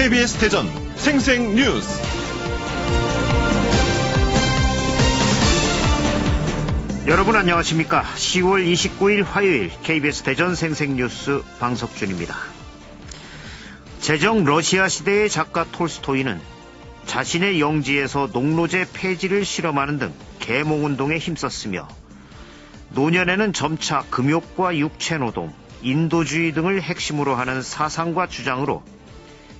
KBS 대전 생생뉴스. 여러분 안녕하십니까? 10월 29일 화요일 KBS 대전 생생뉴스 방석준입니다. 제정 러시아 시대의 작가 톨스토이는 자신의 영지에서 농노제 폐지를 실험하는 등 계몽운동에 힘썼으며 노년에는 점차 금욕과 육체노동, 인도주의 등을 핵심으로 하는 사상과 주장으로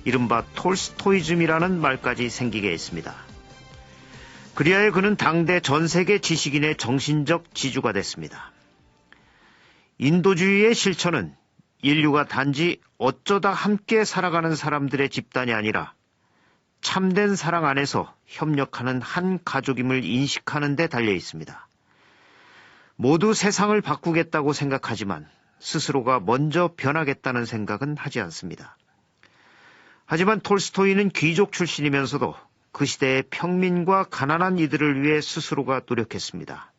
이른바 톨스토이즘이라는 말까지 생기게 했습니다. 그리하여 그는 당대 전세계 지식인의 정신적 지주가 됐습니다. 인도주의의 실천은 인류가 단지 어쩌다 함께 살아가는 사람들의 집단이 아니라 참된 사랑 안에서 협력하는 한 가족임을 인식하는 데 달려 있습니다. 모두 세상을 바꾸겠다고 생각하지만 스스로가 먼저 변하겠다는 생각은 하지 않습니다. 하지만 톨스토이는 귀족 출신이면서도 그 시대의 평민과 가난한 이들을 위해 스스로가 노력했습니다.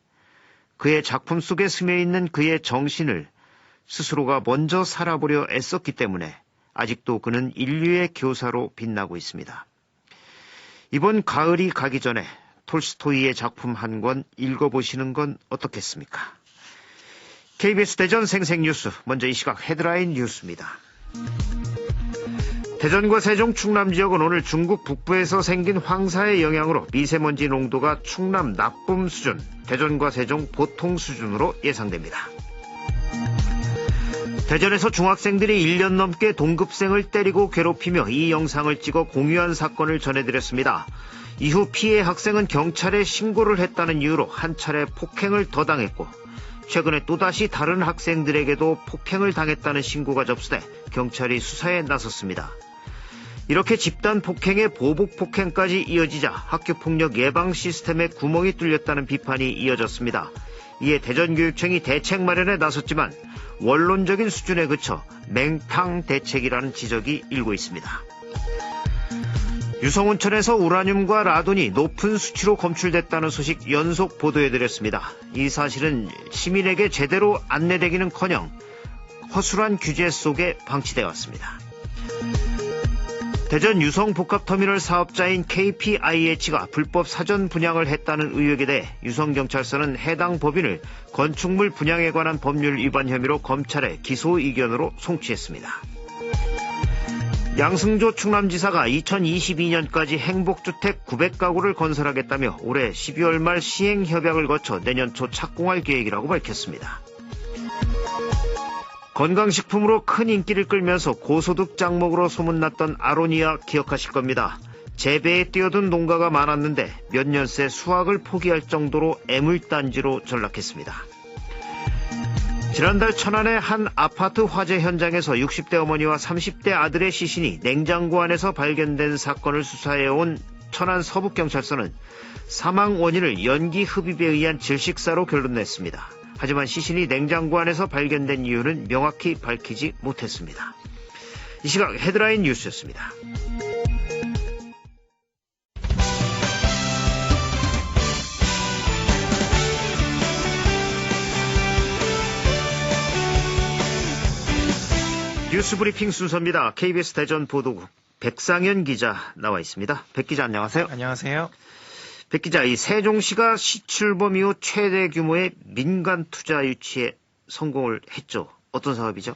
그의 작품 속에 스며 있는 그의 정신을 스스로가 먼저 살아보려 애썼기 때문에 아직도 그는 인류의 교사로 빛나고 있습니다. 이번 가을이 가기 전에 톨스토이의 작품 한 권 읽어보시는 건 어떻겠습니까? KBS 대전 생생뉴스, 먼저 이 시각 헤드라인 뉴스입니다. 대전과 세종 충남 지역은 오늘 중국 북부에서 생긴 황사의 영향으로 미세먼지 농도가 충남 나쁨 수준, 대전과 세종 보통 수준으로 예상됩니다. 대전에서 중학생들이 1년 넘게 동급생을 때리고 괴롭히며 이 영상을 찍어 공유한 사건을 전해드렸습니다. 이후 피해 학생은 경찰에 신고를 했다는 이유로 한 차례 폭행을 더 당했고 최근에 또다시 다른 학생들에게도 폭행을 당했다는 신고가 접수돼 경찰이 수사에 나섰습니다. 이렇게 집단 폭행에 보복 폭행까지 이어지자 학교폭력 예방 시스템에 구멍이 뚫렸다는 비판이 이어졌습니다. 이에 대전교육청이 대책 마련에 나섰지만 원론적인 수준에 그쳐 맹탕 대책이라는 지적이 일고 있습니다. 유성온천에서 우라늄과 라돈이 높은 수치로 검출됐다는 소식 연속 보도해드렸습니다. 이 사실은 시민에게 제대로 안내되기는커녕 허술한 규제 속에 방치되어 왔습니다. 대전 유성복합터미널 사업자인 KPIH가 불법 사전 분양을 했다는 의혹에 대해 유성경찰서는 해당 법인을 건축물 분양에 관한 법률 위반 혐의로 검찰에 기소 의견으로 송치했습니다. 양승조 충남지사가 2022년까지 행복주택 900가구를 건설하겠다며 올해 12월 말 시행협약을 거쳐 내년 초 착공할 계획이라고 밝혔습니다. 건강식품으로 큰 인기를 끌면서 고소득 작목으로 소문났던 아로니아 기억하실 겁니다. 재배에 뛰어든 농가가 많았는데 몇 년 새 수확을 포기할 정도로 애물단지로 전락했습니다. 지난달 천안의 한 아파트 화재 현장에서 60대 어머니와 30대 아들의 시신이 냉장고 안에서 발견된 사건을 수사해온 천안 서북경찰서는 사망 원인을 연기 흡입에 의한 질식사로 결론냈습니다. 하지만 시신이 냉장고 안에서 발견된 이유는 명확히 밝히지 못했습니다. 이 시각 헤드라인 뉴스였습니다. 뉴스 브리핑 순서입니다. KBS 대전 보도국 백상현 기자 나와 있습니다. 백 기자 안녕하세요. 안녕하세요. 백 기자, 이 세종시가 시출범 이후 최대 규모의 민간 투자 유치에 성공을 했죠. 어떤 사업이죠?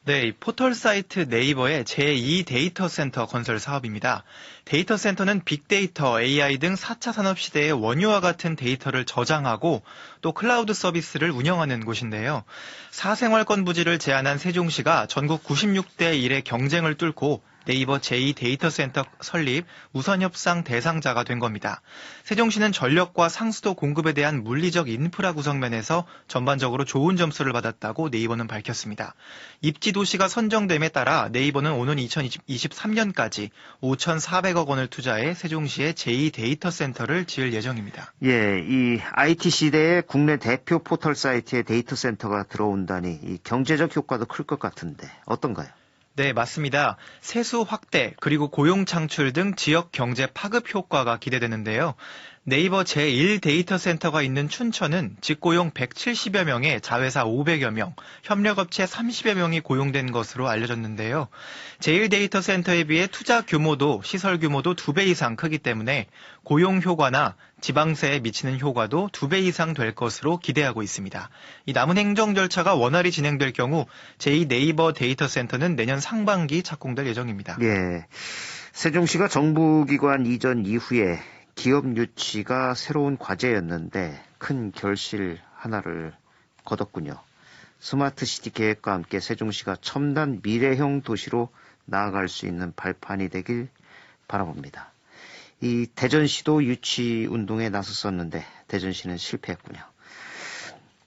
네, 포털 사이트 네이버의 제2 데이터 센터 건설 사업입니다. 데이터 센터는 빅데이터, AI 등 4차 산업 시대의 원유와 같은 데이터를 저장하고 또 클라우드 서비스를 운영하는 곳인데요. 사생활권 부지를 제한한 세종시가 전국 96대 1의 경쟁을 뚫고 네이버 제2 데이터 센터 설립 우선 협상 대상자가 된 겁니다. 세종시는 전력과 상수도 공급에 대한 물리적 인프라 구성 면에서 전반적으로 좋은 점수를 받았다고 네이버는 밝혔습니다. 입지 도시가 선정됨에 따라 네이버는 오는 2023년까지 5,400억 원을 투자해 세종시의 제2 데이터 센터를 지을 예정입니다. 예, 이 IT 시대에 국내 대표 포털 사이트에 데이터 센터가 들어온다니 이 경제적 효과도 클 것 같은데 어떤가요? 네, 맞습니다. 세수 확대 그리고 고용 창출 등 지역 경제 파급 효과가 기대되는데요. 네이버 제1 데이터 센터가 있는 춘천은 직고용 170여 명에 자회사 500여 명, 협력업체 30여 명이 고용된 것으로 알려졌는데요. 제1 데이터 센터에 비해 투자 규모도 시설 규모도 2배 이상 크기 때문에 고용 효과나 지방세에 미치는 효과도 2배 이상 될 것으로 기대하고 있습니다. 이 남은 행정 절차가 원활히 진행될 경우 제2 네이버 데이터 센터는 내년 상반기 착공될 예정입니다. 예. 세종시가 정부기관 이전 이후에 기업 유치가 새로운 과제였는데 큰 결실 하나를 거뒀군요. 스마트시티 계획과 함께 세종시가 첨단 미래형 도시로 나아갈 수 있는 발판이 되길 바라봅니다. 이 대전시도 유치 운동에 나섰었는데 대전시는 실패했군요.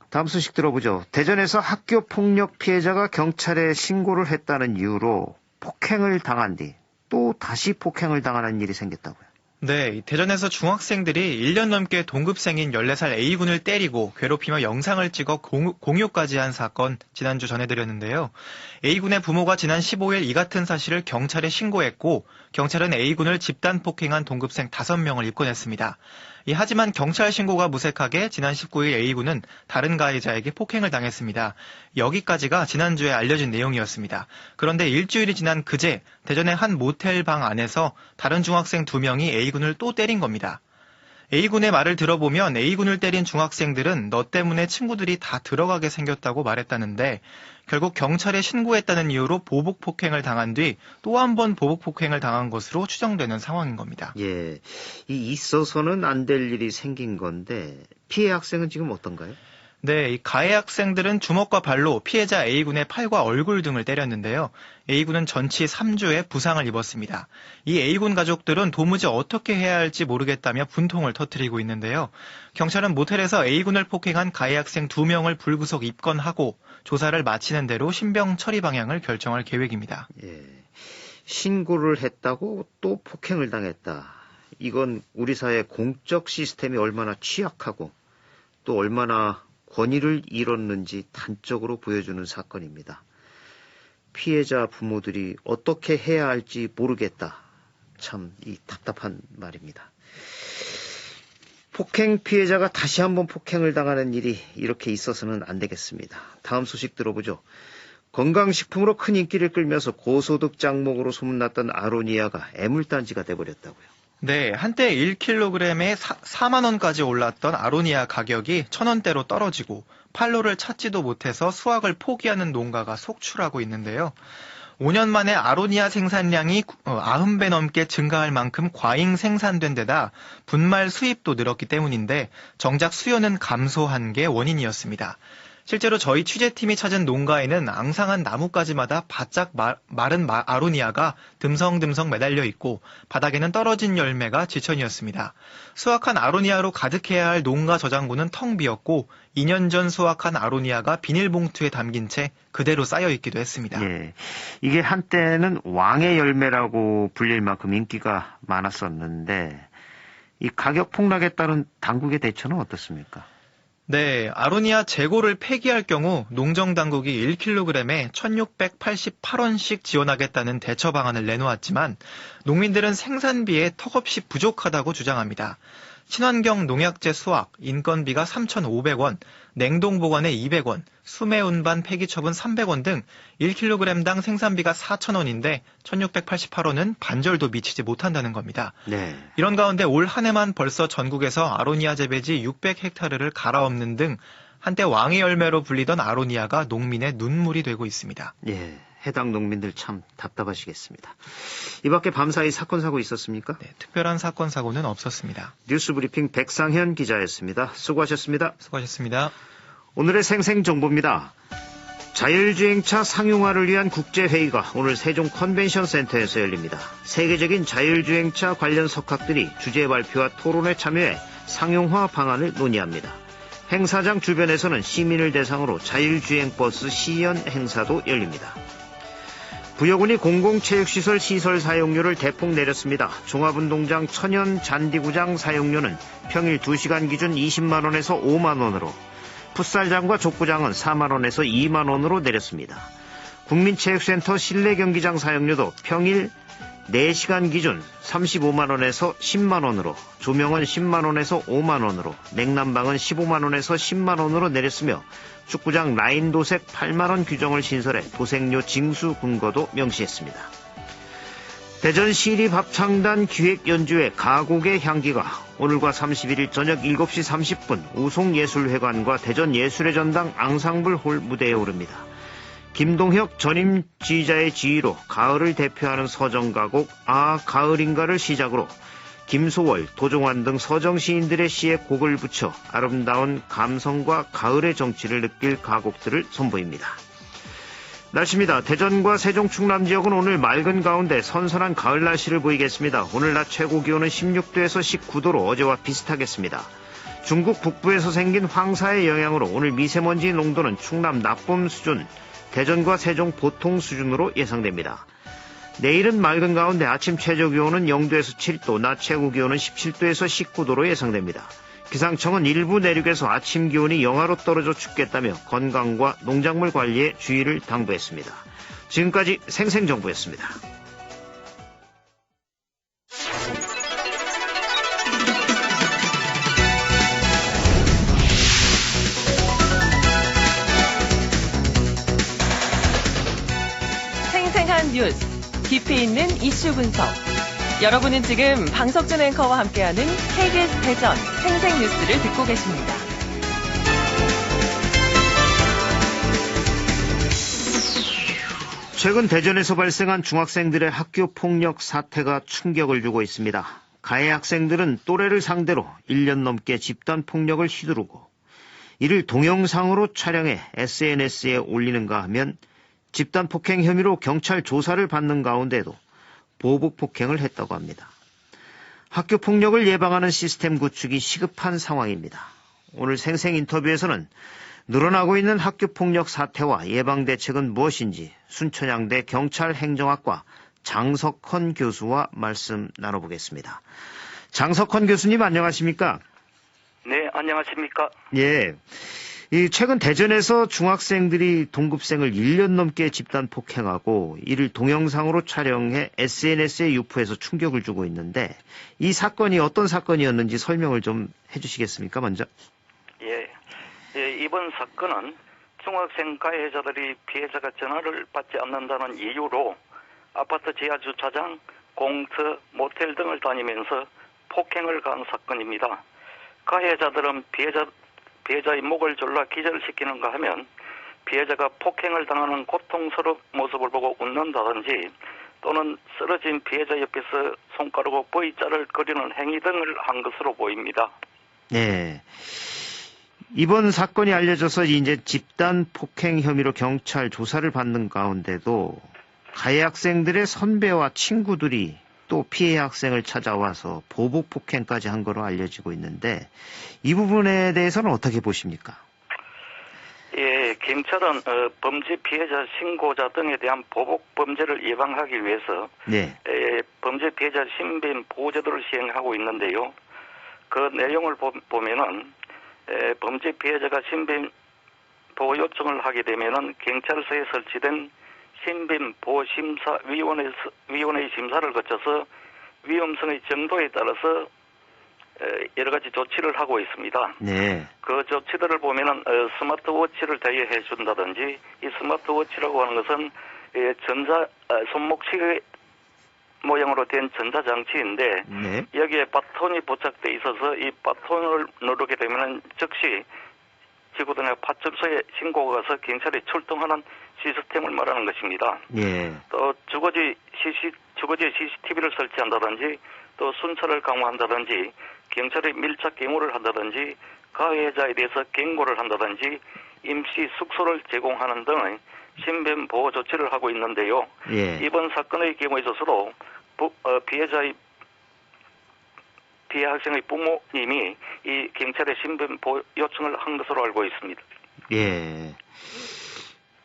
다음 소식 들어보죠. 대전에서 학교 폭력 피해자가 경찰에 신고를 했다는 이유로 폭행을 당한 뒤 또 다시 폭행을 당하는 일이 생겼다고요. 네, 대전에서 중학생들이 1년 넘게 동급생인 14살 A군을 때리고 괴롭히며 영상을 찍어 공유까지 한 사건 지난주 전해드렸는데요. A군의 부모가 지난 15일 이 같은 사실을 경찰에 신고했고 경찰은 A군을 집단 폭행한 동급생 5명을 입건했습니다. 하지만 경찰 신고가 무색하게 지난 19일 A군은 다른 가해자에게 폭행을 당했습니다. 여기까지가 지난주에 알려진 내용이었습니다. 그런데 일주일이 지난 그제 대전의 한 모텔 방 안에서 다른 중학생 2명이 A군을 또 때린 겁니다. A군의 말을 들어보면 A군을 때린 중학생들은 너 때문에 친구들이 다 들어가게 생겼다고 말했다는데 결국 경찰에 신고했다는 이유로 보복 폭행을 당한 뒤 또 한 번 보복 폭행을 당한 것으로 추정되는 상황인 겁니다. 예, 이 있어서는 안 될 일이 생긴 건데 피해 학생은 지금 어떤가요? 네, 이 가해 학생들은 주먹과 발로 피해자 A군의 팔과 얼굴 등을 때렸는데요. A군은 전치 3주의 부상을 입었습니다. 이 A군 가족들은 도무지 어떻게 해야 할지 모르겠다며 분통을 터뜨리고 있는데요. 경찰은 모텔에서 A군을 폭행한 가해 학생 2명을 불구속 입건하고 조사를 마치는 대로 신병 처리 방향을 결정할 계획입니다. 예, 신고를 했다고 또 폭행을 당했다. 이건 우리 사회 공적 시스템이 얼마나 취약하고 또 얼마나 권위를 잃었는지 단적으로 보여주는 사건입니다. 피해자 부모들이 어떻게 해야 할지 모르겠다. 참 이 답답한 말입니다. 폭행 피해자가 다시 한번 폭행을 당하는 일이 이렇게 있어서는 안 되겠습니다. 다음 소식 들어보죠. 건강식품으로 큰 인기를 끌면서 고소득 작목으로 소문났던 아로니아가 애물단지가 돼버렸다고요. 네, 한때 1kg에 4만 원까지 올랐던 아로니아 가격이 1,000원대로 떨어지고 판로를 찾지도 못해서 수확을 포기하는 농가가 속출하고 있는데요. 5년 만에 아로니아 생산량이 90배 넘게 증가할 만큼 과잉 생산된 데다 분말 수입도 늘었기 때문인데 정작 수요는 감소한 게 원인이었습니다. 실제로 저희 취재팀이 찾은 농가에는 앙상한 나뭇가지마다 바짝 마른 아로니아가 듬성듬성 매달려 있고 바닥에는 떨어진 열매가 지천이었습니다. 수확한 아로니아로 가득해야 할 농가 저장고는 텅 비었고 2년 전 수확한 아로니아가 비닐봉투에 담긴 채 그대로 쌓여 있기도 했습니다. 예, 이게 한때는 왕의 열매라고 불릴 만큼 인기가 많았었는데 이 가격 폭락에 따른 당국의 대처는 어떻습니까? 네, 아로니아 재고를 폐기할 경우 농정당국이 1kg에 1,688원씩 지원하겠다는 대처 방안을 내놓았지만 농민들은 생산비에 턱없이 부족하다고 주장합니다. 친환경 농약제 수확, 인건비가 3,500원, 냉동보관에 200원, 수매 운반 폐기 처분 300원 등 1kg당 생산비가 4,000원인데 1,688원은 반절도 미치지 못한다는 겁니다. 네. 이런 가운데 올 한 해만 벌써 전국에서 아로니아 재배지 600헥타르를 갈아엎는 등 한때 왕의 열매로 불리던 아로니아가 농민의 눈물이 되고 있습니다. 예, 해당 농민들 참 답답하시겠습니다. 이 밖에 밤사이 사건 사고 있었습니까? 네, 특별한 사건 사고는 없었습니다. 뉴스브리핑 백상현 기자였습니다. 수고하셨습니다. 수고하셨습니다. 오늘의 생생정보입니다. 자율주행차 상용화를 위한 국제회의가 오늘 세종 컨벤션 센터에서 열립니다. 세계적인 자율주행차 관련 석학들이 주제 발표와 토론에 참여해 상용화 방안을 논의합니다. 행사장 주변에서는 시민을 대상으로 자율주행버스 시연 행사도 열립니다. 부여군이 공공체육시설 시설 사용료를 대폭 내렸습니다. 종합운동장 천연 잔디구장 사용료는 평일 2시간 기준 20만원에서 5만원으로, 풋살장과 족구장은 4만원에서 2만원으로 내렸습니다. 국민체육센터 실내경기장 사용료도 평일 4시간 기준 35만원에서 10만원으로, 조명은 10만원에서 5만원으로, 냉난방은 15만원에서 10만원으로 내렸으며 축구장 라인 도색 8만원 규정을 신설해 도색료 징수 근거도 명시했습니다. 대전 시립합창단 기획연주회 가곡의 향기가 오늘과 31일 저녁 7시 30분 우송예술회관과 대전예술의 전당 앙상블 홀 무대에 오릅니다. 김동혁 전임 지휘자의 지휘로 가을을 대표하는 서정가곡 아 가을인가를 시작으로 김소월, 도종환 등 서정시인들의 시에 곡을 붙여 아름다운 감성과 가을의 정취를 느낄 가곡들을 선보입니다. 날씨입니다. 대전과 세종 충남 지역은 오늘 맑은 가운데 선선한 가을 날씨를 보이겠습니다. 오늘 낮 최고 기온은 16도에서 19도로 어제와 비슷하겠습니다. 중국 북부에서 생긴 황사의 영향으로 오늘 미세먼지 농도는 충남 나쁨 수준, 대전과 세종 보통 수준으로 예상됩니다. 내일은 맑은 가운데 아침 최저 기온은 0도에서 7도, 낮 최고 기온은 17도에서 19도로 예상됩니다. 기상청은 일부 내륙에서 아침 기온이 영하로 떨어져 춥겠다며 건강과 농작물 관리에 주의를 당부했습니다. 지금까지 생생정보였습니다. 생생한 뉴스, 깊이 있는 이슈 분석. 여러분은 지금 방석준 앵커와 함께하는 KBS 대전 생생뉴스를 듣고 계십니다. 최근 대전에서 발생한 중학생들의 학교 폭력 사태가 충격을 주고 있습니다. 가해 학생들은 또래를 상대로 1년 넘게 집단 폭력을 휘두르고 이를 동영상으로 촬영해 SNS에 올리는가 하면 집단 폭행 혐의로 경찰 조사를 받는 가운데도 보복 폭행을 했다고 합니다. 학교 폭력을 예방하는 시스템 구축이 시급한 상황입니다. 오늘 생생 인터뷰에서는 늘어나고 있는 학교 폭력 사태와 예방 대책은 무엇인지 순천향대 경찰행정학과 장석헌 교수와 말씀 나눠보겠습니다. 장석헌 교수님 안녕하십니까? 네, 안녕하십니까? 예. 최근 대전에서 중학생들이 동급생을 1년 넘게 집단 폭행하고 이를 동영상으로 촬영해 SNS에 유포해서 충격을 주고 있는데 이 사건이 어떤 사건이었는지 설명을 좀 해주시겠습니까, 먼저? 예, 이번 사건은 중학생 가해자들이 피해자가 전화를 받지 않는다는 이유로 아파트 지하 주차장, 공터, 모텔 등을 다니면서 폭행을 가한 사건입니다. 가해자들은 피해자의 목을 졸라 기절시키는가 하면 피해자가 폭행을 당하는 고통스러운 모습을 보고 웃는다든지 또는 쓰러진 피해자 옆에서 손가락으로 V자를 그리는 행위 등을 한 것으로 보입니다. 네. 이번 사건이 알려져서 이제 집단 폭행 혐의로 경찰 조사를 받는 가운데도 가해 학생들의 선배와 친구들이 또 피해 학생을 찾아와서 보복 폭행까지 한 거로 알려지고 있는데 이 부분에 대해서는 어떻게 보십니까? 예, 경찰은 범죄 피해자 신고자 등에 대한 보복 범죄를 예방하기 위해서 네. 범죄 피해자 신변 보호 제도를 시행하고 있는데요. 그 내용을 보면은 범죄 피해자가 신변 보호 요청을 하게 되면은 경찰서에 설치된 신변보호심사위원회의 심사를 거쳐서 위험성의 정도에 따라서 여러 가지 조치를 하고 있습니다. 네. 그 조치들을 보면은 스마트워치를 대여해 준다든지 이 스마트워치라고 하는 것은 손목시계 모양으로 된 전자장치인데 네. 여기에 바톤이 부착돼 있어서 이 바톤을 누르게 되면은 즉시 지구등의 파출소에 신고가 가서 경찰이 출동하는 시스템을 말하는 것입니다. 예. 또 주거지에 CCTV를 설치한다든지 또 순찰을 강화한다든지 경찰의 밀착 경호를 한다든지 가해자에 대해서 경고를 한다든지 임시 숙소를 제공하는 등의 신변 보호 조치를 하고 있는데요. 예. 이번 사건의 경우에 있어서도 피해 학생의 부모님이 이 경찰에 신변 보호 요청을 한 것으로 알고 있습니다. 예.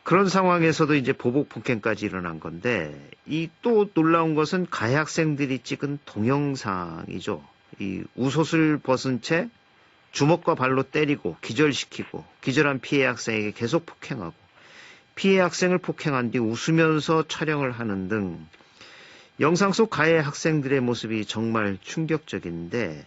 그런 상황에서도 이제 보복 폭행까지 일어난 건데 이 또 놀라운 것은 가해 학생들이 찍은 동영상이죠. 이 웃옷을 벗은 채 주먹과 발로 때리고 기절시키고 기절한 피해 학생에게 계속 폭행하고 피해 학생을 폭행한 뒤 웃으면서 촬영을 하는 등 영상 속 가해 학생들의 모습이 정말 충격적인데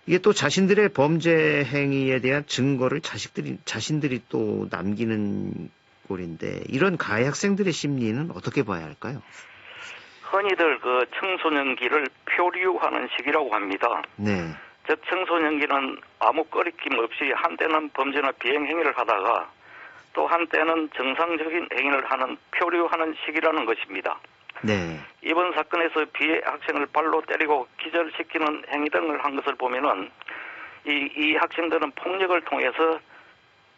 이게 또 자신들의 범죄 행위에 대한 증거를 자신들이 또 남기는 꼴인데 이런 가해 학생들의 심리는 어떻게 봐야 할까요? 흔히들 그 청소년기를 표류하는 시기라고 합니다. 네. 즉 청소년기는 아무 꺼리낌 없이 한때는 범죄나 비행 행위를 하다가 또 한때는 정상적인 행위를 하는 표류하는 시기라는 것입니다. 네. 이번 사건에서 피해 학생을 발로 때리고 기절시키는 행위 등을 한 것을 보면은 이 학생들은 폭력을 통해서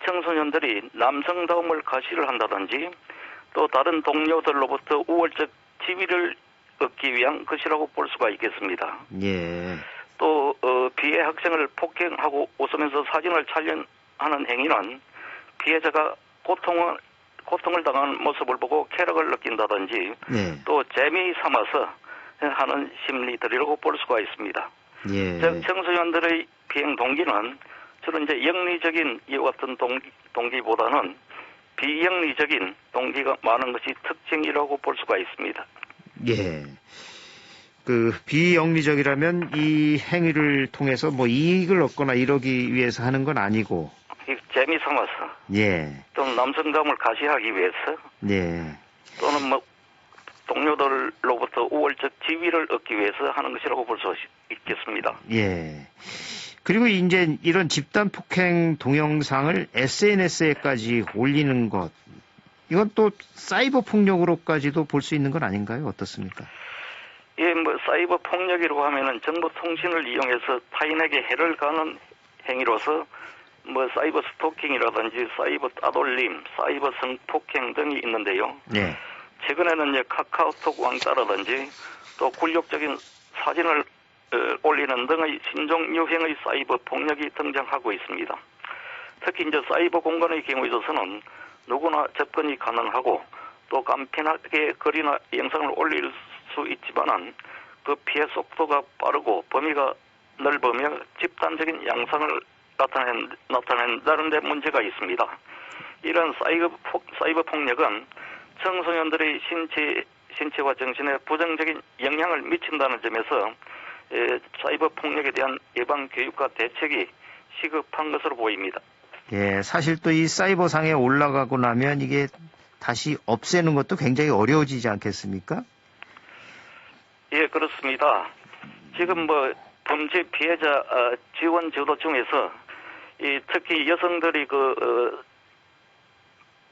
청소년들이 남성다움을 과시를 한다든지 또 다른 동료들로부터 우월적 지위를 얻기 위한 것이라고 볼 수가 있겠습니다. 예. 또 피해 학생을 폭행하고 웃으면서 사진을 촬영하는 행위는 피해자가 고통을 당하는 모습을 보고 쾌락을 느낀다든지 네. 또 재미 삼아서 하는 심리들이라고 볼 수가 있습니다. 예. 즉 청소년들의 비행 동기는 주로 이제 영리적인 이와 같은 동기보다는 비영리적인 동기가 많은 것이 특징이라고 볼 수가 있습니다. 예. 그 비영리적이라면 이 행위를 통해서 뭐 이익을 얻거나 이러기 위해서 하는 건 아니고 재미 삼아서 예. 또는 남성감을 가시하기 위해서 예. 또는 뭐 동료들로부터 우월적 지위를 얻기 위해서 하는 것이라고 볼 수 있겠습니다. 예. 그리고 이제 이런 집단 폭행 동영상을 SNS에까지 올리는 것 이건 또 사이버 폭력으로까지도 볼 수 있는 건 아닌가요? 어떻습니까? 예, 뭐 사이버 폭력이라고 하면은 정보 통신을 이용해서 타인에게 해를 가하는 행위로서 뭐 사이버 스토킹이라든지 사이버 따돌림, 사이버 성폭행 등이 있는데요. 네. 최근에는 이제 카카오톡 왕따라든지 또 굴욕적인 사진을 올리는 등의 신종 유행의 사이버 폭력이 등장하고 있습니다. 특히 이제 사이버 공간의 경우에 있어서는 누구나 접근이 가능하고 또 간편하게 글이나 영상을 올릴 수 있지만은 그 피해 속도가 빠르고 범위가 넓으며 집단적인 양상을 나타낸다는 데 문제가 있습니다. 이런 사이버 폭력은 청소년들의 신체와 정신에 부정적인 영향을 미친다는 점에서 사이버 폭력에 대한 예방 교육과 대책이 시급한 것으로 보입니다. 예, 사실 또 이 사이버상에 올라가고 나면 이게 다시 없애는 것도 굉장히 어려워지지 않겠습니까? 예, 그렇습니다. 지금 뭐 범죄 피해자 지원 제도 중에서 특히 여성들이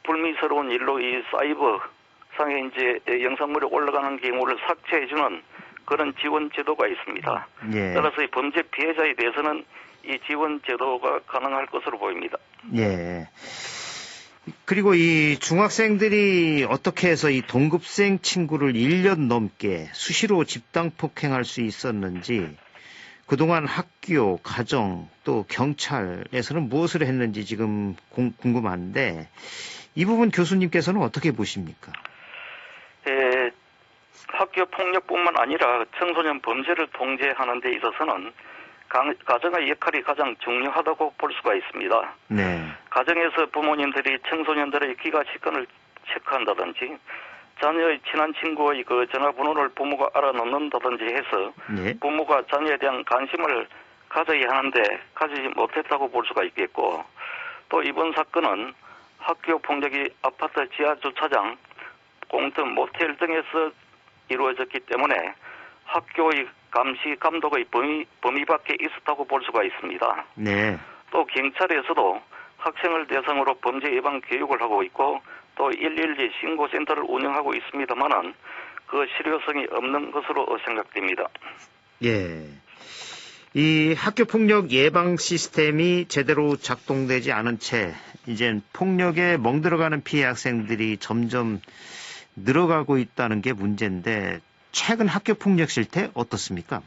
불미스러운 일로 이 사이버 상에 이제 영상물이 올라가는 경우를 삭제해주는 그런 지원 제도가 있습니다. 예. 따라서 이 범죄 피해자에 대해서는 이 지원 제도가 가능할 것으로 보입니다. 예. 그리고 이 중학생들이 어떻게 해서 이 동급생 친구를 1년 넘게 수시로 집단 폭행할 수 있었는지 그동안 학교, 가정, 또 경찰에서는 무엇을 했는지 지금 궁금한데 이 부분 교수님께서는 어떻게 보십니까? 학교 폭력뿐만 아니라 청소년 범죄를 통제하는 데 있어서는 가정의 역할이 가장 중요하다고 볼 수가 있습니다. 네. 가정에서 부모님들이 청소년들의 귀가 시간을 체크한다든지 자녀의 친한 친구의 그 전화번호를 부모가 알아놓는다든지 해서 네. 부모가 자녀에 대한 관심을 가져야 하는데 가지지 못했다고 볼 수가 있겠고 또 이번 사건은 학교 폭력이 아파트 지하 주차장, 공터 모텔 등에서 이루어졌기 때문에 학교의 감시 감독의 범위 밖에 있었다고 볼 수가 있습니다. 네. 또 경찰에서도 학생을 대상으로 범죄 예방 교육을 하고 있고 또 112 신고센터를 운영하고 있습니다만은 그 실효성이 없는 것으로 생각됩니다. 예. 이 학교 폭력 예방 시스템이 제대로 작동되지 않은 채 이제 폭력에 멍들어가는 피해 학생들이 점점 늘어가고 있다는 게 문제인데 최근 학교 폭력 실태 어떻습니까?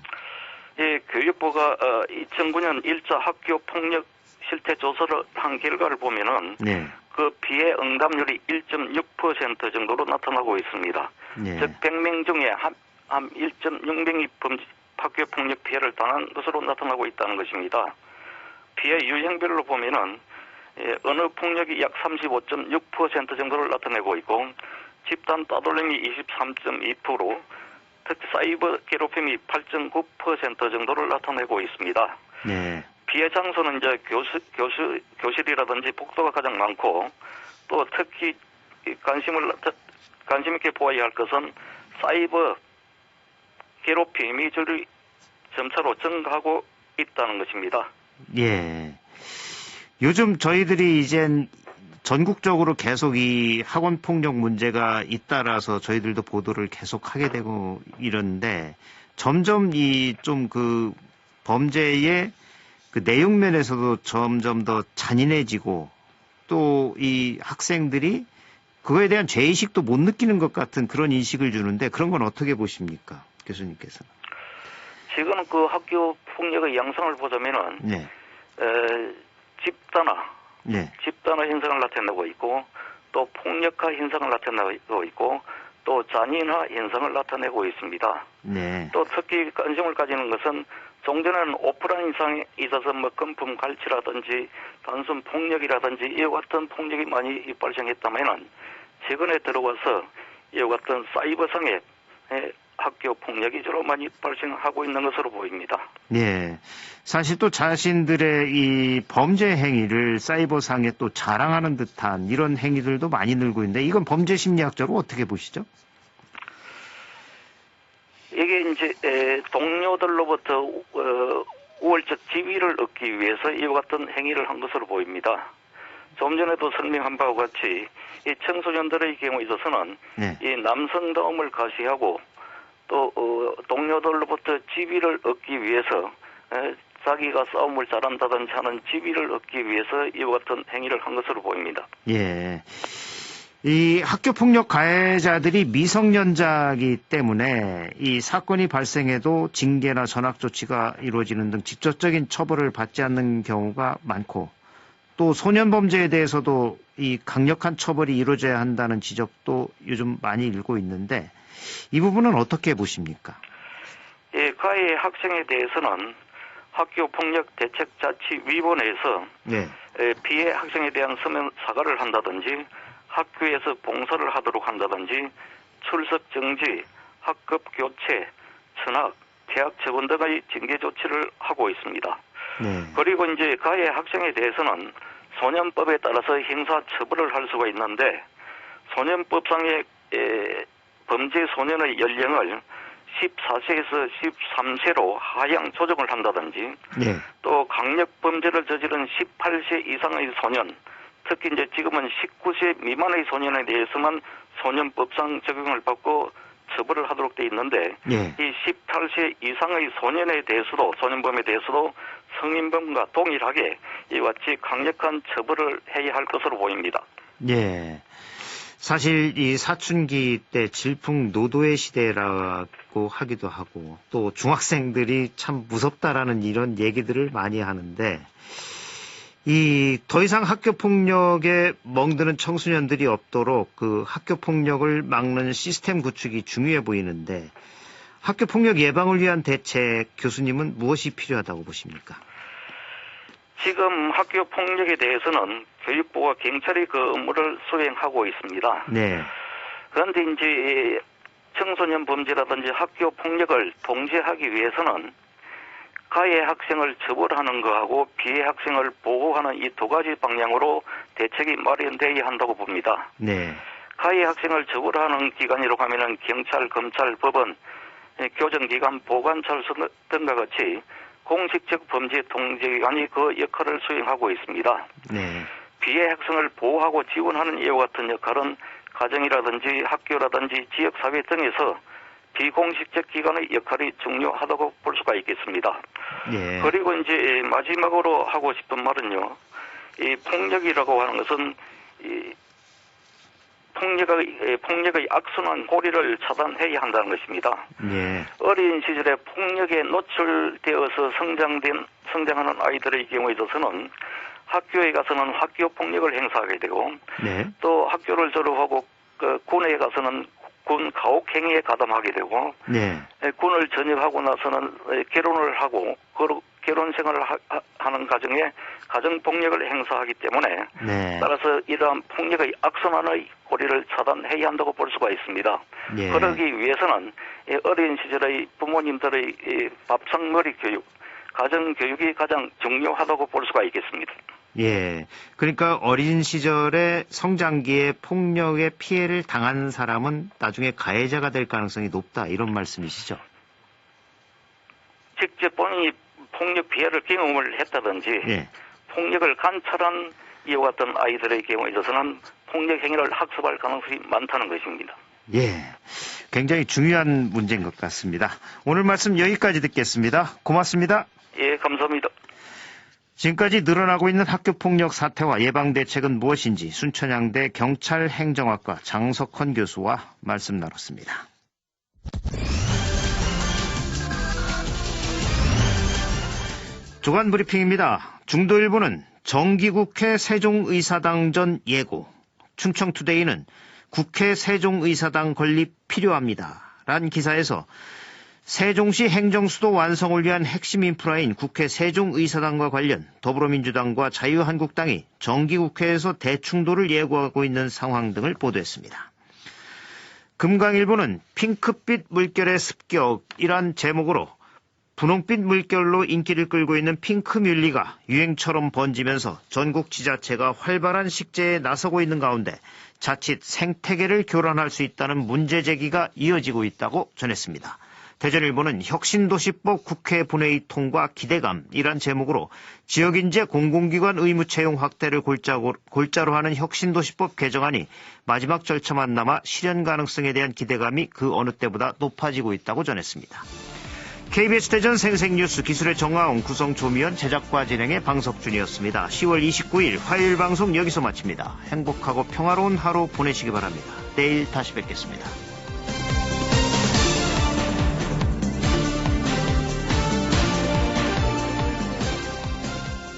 예, 교육부가 2009년 1차 학교 폭력 실태 조사를 한 결과를 보면은 네. 그 피해 응답률이 1.6% 정도로 나타나고 있습니다. 네. 즉 100명 중에 한 1.6명이 학교 폭력 피해를 당한 것으로 나타나고 있다는 것입니다. 피해 유형별로 보면은 언어 폭력이 약 35.6% 정도를 나타내고 있고 집단 따돌림이 23.2%, 특히 사이버 괴롭힘이 8.9% 정도를 나타내고 있습니다. 네. 피해 장소는 이제 교실이라든지 복도가 가장 많고, 또 특히 관심 있게 보아야 할 것은 사이버 괴롭힘이 점차로 증가하고 있다는 것입니다. 예. 요즘 저희들이 이젠 전국적으로 계속 이 학원 폭력 문제가 잇따라서 저희들도 보도를 계속 하게 되고 이러는데, 점점 이 좀 그 범죄의 그 내용 면에서도 점점 더 잔인해지고, 또 이 학생들이 그거에 대한 죄의식도 못 느끼는 것 같은 그런 인식을 주는데, 그런 건 어떻게 보십니까, 교수님께서? 지금 그 학교 폭력의 양상을 보자면은, 네. 집단화 현상을 나타내고 있고, 또 폭력화 현상을 나타내고 있고, 또 잔인화 현상을 나타내고 있습니다. 네. 또 특히 관심을 가지는 것은, 종전에는 오프라인 상에 있어서 뭐 금품 갈취라든지 단순 폭력이라든지 이와 같은 폭력이 많이 발생했다면은, 최근에 들어와서 이와 같은 사이버상의 학교 폭력이 주로 많이 발생하고 있는 것으로 보입니다. 예. 사실 또 자신들의 이 범죄 행위를 사이버상에 또 자랑하는 듯한 이런 행위들도 많이 늘고 있는데, 이건 범죄 심리학적으로 어떻게 보시죠? 이게 이제 동료들로부터 우월적 지위를 얻기 위해서 이와 같은 행위를 한 것으로 보입니다. 좀 전에도 설명한 바와 같이 이 청소년들의 경우에 있어서는 네. 이 남성다움을 과시하고, 또 동료들로부터 지위를 얻기 위해서 자기가 싸움을 잘한다든지 하는 지위를 얻기 위해서 이와 같은 행위를 한 것으로 보입니다. 예. 이 학교폭력 가해자들이 미성년자이기 때문에 이 사건이 발생해도 징계나 전학 조치가 이루어지는 등 직접적인 처벌을 받지 않는 경우가 많고, 또 소년 범죄에 대해서도 이 강력한 처벌이 이루어져야 한다는 지적도 요즘 많이 일고 있는데, 이 부분은 어떻게 보십니까? 예, 가해 학생에 대해서는 학교폭력대책자치위원회에서 네. 피해 학생에 대한 서면 사과를 한다든지, 학교에서 봉사를 하도록 한다든지, 출석 정지, 학급 교체, 전학, 퇴학 처분 등의 징계 조치를 하고 있습니다. 네. 그리고 이제 가해 학생에 대해서는 소년법에 따라서 형사 처벌을 할 수가 있는데, 소년법상의 범죄 소년의 연령을 14세에서 13세로 하향 조정을 한다든지, 네. 또 강력 범죄를 저지른 18세 이상의 소년, 특히 이제 지금은 19세 미만의 소년에 대해서만 소년법상 적용을 받고 처벌을 하도록 돼 있는데, 네. 이 18세 이상의 소년에 대해서도, 소년범에 대해서도 성인범과 동일하게 이와 같이 강력한 처벌을 해야 할 것으로 보입니다. 예. 사실 이 사춘기 때 질풍노도의 시대라고 하기도 하고, 또 중학생들이 참 무섭다라는 이런 얘기들을 많이 하는데, 이 더 이상 학교 폭력에 멍드는 청소년들이 없도록 그 학교 폭력을 막는 시스템 구축이 중요해 보이는데, 학교 폭력 예방을 위한 대책, 교수님은 무엇이 필요하다고 보십니까? 지금 학교 폭력에 대해서는 교육부와 경찰이 그 업무를 수행하고 있습니다. 네. 그런데 이제 청소년 범죄라든지 학교 폭력을 통제하기 위해서는 가해 학생을 처벌하는 것하고 피해 학생을 보호하는 이 두 가지 방향으로 대책이 마련되어야 한다고 봅니다. 네. 가해 학생을 처벌하는 기관이라고 하면은 경찰, 검찰, 법원, 교정기관, 보관찰서 등과 같이 공식적 범죄 통제기관이 그 역할을 수행하고 있습니다. 네. 피해 학생을 보호하고 지원하는 이와 같은 역할은 가정이라든지 학교라든지 지역사회 등에서 비공식적 기관의 역할이 중요하다고 볼 수가 있겠습니다. 예. 그리고 이제 마지막으로 하고 싶은 말은요, 이 폭력이라고 하는 것은 이 폭력의 악순환 고리를 차단해야 한다는 것입니다. 예. 어린 시절에 폭력에 노출되어서 성장하는 아이들의 경우에 있어서는 학교에 가서는 학교 폭력을 행사하게 되고, 네. 또 학교를 졸업하고 그 군에 가서는 군 가혹 행위에 가담하게 되고, 네. 군을 전역하고 나서는 결혼을 하고 결혼 생활을 하는 과정에 가정폭력을 행사하기 때문에 네. 따라서 이러한 폭력의 악순환의 고리를 차단해야 한다고 볼 수가 있습니다. 예. 그러기 위해서는 어린 시절의 부모님들의 밥상머리 교육, 가정교육이 가장 중요하다고 볼 수가 있겠습니다. 예. 그러니까 어린 시절에 성장기에 폭력의 피해를 당한 사람은 나중에 가해자가 될 가능성이 높다. 이런 말씀이시죠? 직접 본인이 폭력 피해를 경험을 했다든지 예. 폭력을 관찰한 이와 같은 아이들의 경우에 있어서는 폭력 행위를 학습할 가능성이 많다는 것입니다. 예. 굉장히 중요한 문제인 것 같습니다. 오늘 말씀 여기까지 듣겠습니다. 고맙습니다. 예, 감사합니다. 지금까지 늘어나고 있는 학교폭력 사태와 예방대책은 무엇인지 순천향대 경찰행정학과 장석헌 교수와 말씀 나눴습니다. 주간브리핑입니다. 중도일보는 정기국회 세종의사당 전 예고, 충청투데이는 국회 세종의사당 건립 필요합니다. 란 기사에서 세종시 행정수도 완성을 위한 핵심 인프라인 국회 세종의사당과 관련 더불어민주당과 자유한국당이 정기국회에서 대충도를 예고하고 있는 상황 등을 보도했습니다. 금강일보는 핑크빛 물결의 습격이란 제목으로 분홍빛 물결로 인기를 끌고 있는 핑크뮬리가 유행처럼 번지면서 전국 지자체가 활발한 식재에 나서고 있는 가운데 자칫 생태계를 교란할 수 있다는 문제 제기가 이어지고 있다고 전했습니다. 대전일보는 혁신도시법 국회 본회의 통과 기대감이란 제목으로 지역인재 공공기관 의무 채용 확대를 골자로 하는 혁신도시법 개정안이 마지막 절차만 남아 실현 가능성에 대한 기대감이 그 어느 때보다 높아지고 있다고 전했습니다. KBS 대전 생생뉴스 기술의 정아웅, 구성 조미연, 제작과 진행의 방석준이었습니다. 10월 29일 화요일 방송 여기서 마칩니다. 행복하고 평화로운 하루 보내시기 바랍니다. 내일 다시 뵙겠습니다.